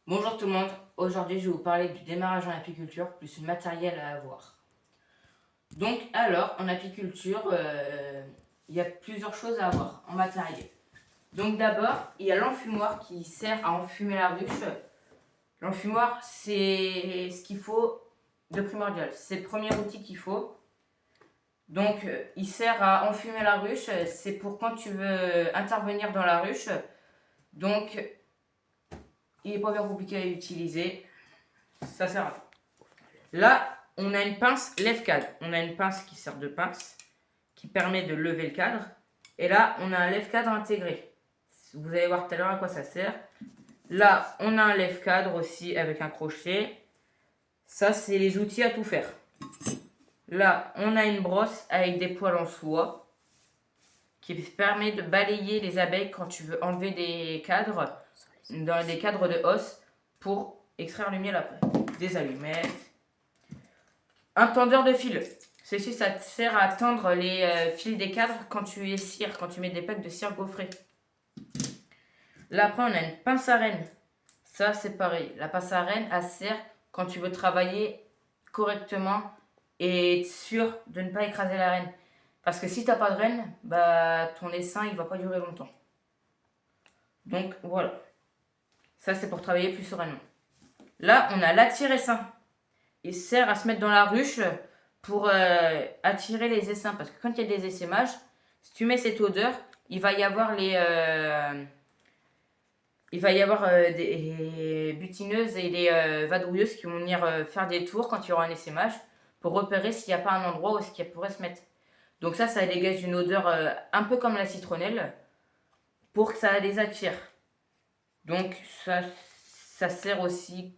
Bonjour tout le monde, aujourd'hui je vais vous parler du démarrage en apiculture plus le matériel à avoir. Donc en apiculture, il y a plusieurs choses à avoir en matériel. Donc d'abord, il y a l'enfumoir qui sert à enfumer la ruche. L'enfumoir, c'est ce qu'il faut de primordial, c'est le premier outil qu'il faut. Donc il sert à enfumer la ruche, c'est pour quand tu veux intervenir dans la ruche. Donc il n'est pas bien compliqué à utiliser, ça sert à ça. Là, on a une pince lève-cadre. On a une pince qui sert de pince, qui permet de lever le cadre. Et là, on a un lève-cadre intégré. Vous allez voir tout à l'heure à quoi ça sert. Là, on a un lève-cadre aussi avec un crochet. Ça, c'est les outils à tout faire. Là, on a une brosse avec des poils en soie qui permet de balayer les abeilles quand tu veux enlever des cadres, dans des cadres de os, pour extraire le miel après. Des allumettes. Un tendeur de fil. Ceci, ça te sert à tendre les fils des cadres quand tu essires, quand tu mets des packs de cire gaufrée. Là, après, on a une pince à renne. Ça, c'est pareil. La pince à renne, elle sert quand tu veux travailler correctement et être sûr de ne pas écraser la renne. Parce que si tu n'as pas de renne, bah, ton essaim, il va pas durer longtemps. Donc, voilà. Ça, c'est pour travailler plus sereinement. Là, on a l'attire-essaim. Il sert à se mettre dans la ruche pour attirer les essaims. Parce que quand il y a des essaimages, si tu mets cette odeur, il va y avoir des butineuses et des vadrouilleuses qui vont venir faire des tours quand il y aura un essaimage pour repérer s'il n'y a pas un endroit où est-ce qu'elles pourraient se mettre. Donc ça dégage une odeur un peu comme la citronnelle pour que ça les attire. Donc ça sert aussi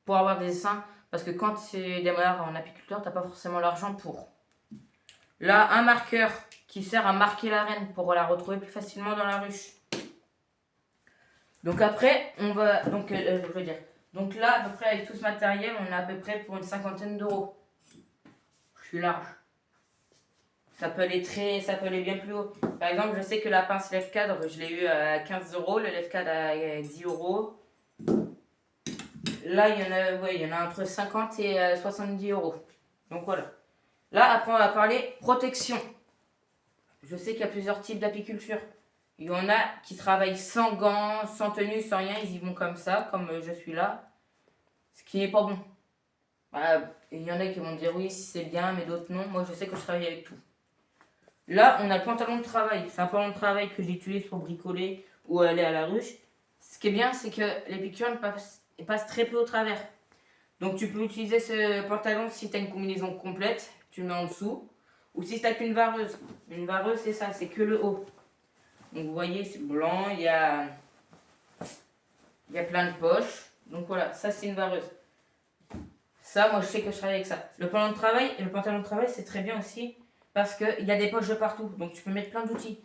pour avoir des essaims. Parce que quand tu démarres en apiculteur, tu n'as pas forcément l'argent pour. Là, un marqueur qui sert à marquer la reine pour la retrouver plus facilement dans la ruche. Donc après, on va... Donc là, à peu près avec tout ce matériel, on a à peu près pour une 50aine d'euros. Je suis large. Ça peut aller bien plus haut. Par exemple, je sais que la pince lève-cadre, je l'ai eu à 15 euros, le lève-cadre à 10 euros. Là, il y en a entre 50 et 70 euros. Donc voilà. Là, après, on va parler protection. Je sais qu'il y a plusieurs types d'apiculture. Il y en a qui travaillent sans gants, sans tenue, sans rien. Ils y vont comme ça, comme je suis là. Ce qui n'est pas bon. Bah, il y en a qui vont dire oui, si c'est bien, mais d'autres non. Moi, je sais que je travaille avec tout. Là, on a le pantalon de travail. C'est un pantalon de travail que j'utilise pour bricoler ou aller à la ruche. Ce qui est bien, c'est que les piqûres passent très peu au travers. Donc tu peux utiliser ce pantalon si tu as une combinaison complète, tu le mets en dessous. Ou si tu n'as qu'une vareuse. Une vareuse, c'est ça, c'est que le haut. Donc vous voyez, c'est blanc, il y a plein de poches. Donc voilà, ça c'est une vareuse. Ça, moi je sais que je travaille avec ça. Le pantalon de travail, c'est très bien aussi parce qu'il y a des poches de partout. Donc tu peux mettre plein d'outils.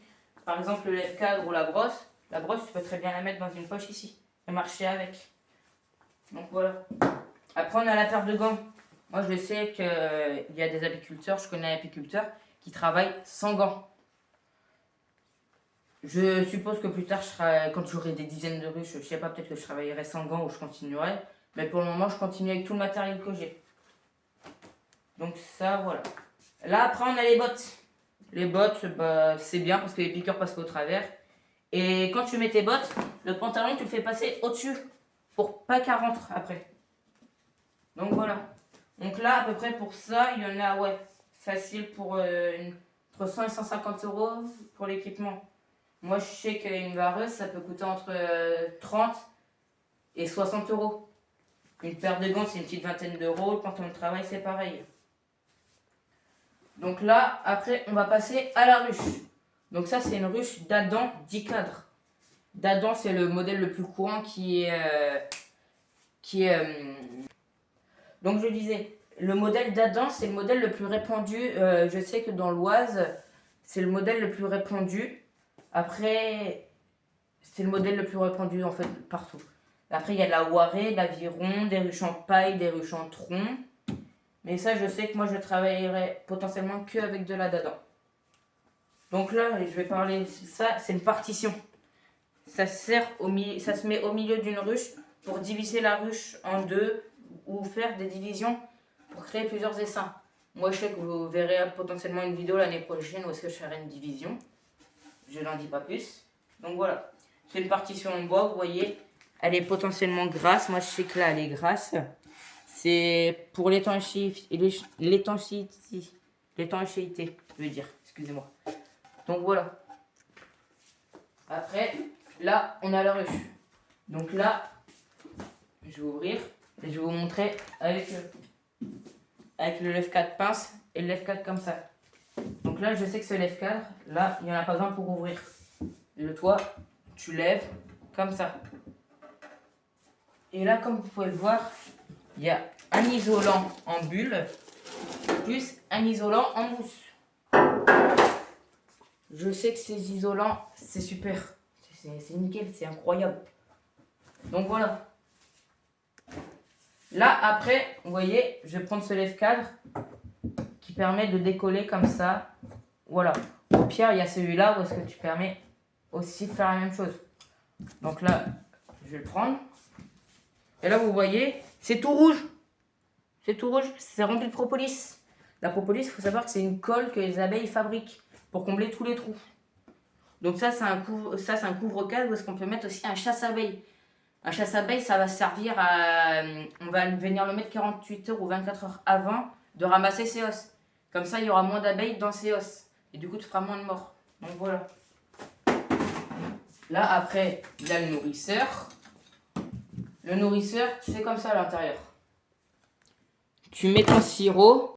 Par exemple, le lève-cadre ou la brosse. La brosse, tu peux très bien la mettre dans une poche ici et marcher avec. Donc voilà. Après, on a la paire de gants. Moi, je sais qu'il y a des apiculteurs, je connais un apiculteur qui travaille sans gants. Je suppose que plus tard, quand j'aurai des dizaines de ruches, je sais pas, peut-être que je travaillerai sans gants ou je continuerai. Mais pour le moment, je continue avec tout le matériel que j'ai. Donc ça, voilà. Là, après, on a les bottes. Les bottes, bah, c'est bien parce que les piqûres passent pas au travers. Et quand tu mets tes bottes, le pantalon, tu le fais passer au-dessus pour pas qu'elle rentre après. Donc voilà. Donc là, à peu près pour ça, il y en a, ouais, facile pour entre 100 et 150 euros pour l'équipement. Moi, je sais qu'une vareuse, ça peut coûter entre 30 et 60 euros. Une paire de gants, c'est une petite vingtaine d'euros. Le pantalon de travail, c'est pareil. Donc là, après, on va passer à la ruche. Donc ça, c'est une ruche d'Adam 10 cadres. D'Adam, c'est le modèle le plus courant qui est... Donc je disais, le modèle d'Adam, c'est le modèle le plus répandu. Je sais que dans l'Oise, c'est le modèle le plus répandu. Après, c'est le modèle le plus répandu en fait partout. Après, il y a de la Loiret, de l'aviron, des ruches en paille, des ruches en tronc. Mais ça, je sais que moi, je travaillerai potentiellement qu'avec de la d'Adam. Donc là, je vais parler, ça, c'est une partition. Ça se met au milieu d'une ruche pour diviser la ruche en deux ou faire des divisions pour créer plusieurs essaims. Moi, je sais que vous verrez potentiellement une vidéo l'année prochaine où est-ce que je ferai une division. Je n'en dis pas plus. Donc voilà. C'est une partition en bois, vous voyez. Elle est potentiellement grasse. Moi, je sais que là, elle est grasse. C'est pour l'étanchéité, je veux dire. Excusez-moi. Donc voilà. Après, là, on a la ruche. Donc là, je vais ouvrir et je vais vous montrer avec le lève-4 pince et le lève-4 comme ça. Donc là, je sais que ce lève-4, là, il n'y en a pas besoin pour ouvrir. Le toit, tu lèves comme ça. Et là, comme vous pouvez le voir, il y a un isolant en bulle plus un isolant en mousse. Je sais que ces isolants, c'est super. C'est nickel, c'est incroyable. Donc voilà. Là, après, vous voyez, je vais prendre ce lève-cadre qui permet de décoller comme ça. Voilà. Au pire, il y a celui-là où est-ce que tu permets aussi de faire la même chose. Donc là, je vais le prendre. Et là, vous voyez, c'est tout rouge. C'est tout rouge, c'est rempli de propolis. La propolis, il faut savoir que c'est une colle que les abeilles fabriquent pour combler tous les trous. Donc ça, c'est un couvre-cadre où est-ce qu'on peut mettre aussi un chasse-abeilles. Un chasse-abeilles, ça va servir à... On va venir le mettre 48 heures ou 24 heures avant de ramasser ses os. Comme ça, il y aura moins d'abeilles dans ses os. Et du coup, tu feras moins de morts. Donc voilà. Là, après, il y a le nourrisseur. Le nourrisseur, c'est comme ça à l'intérieur. Tu mets ton sirop.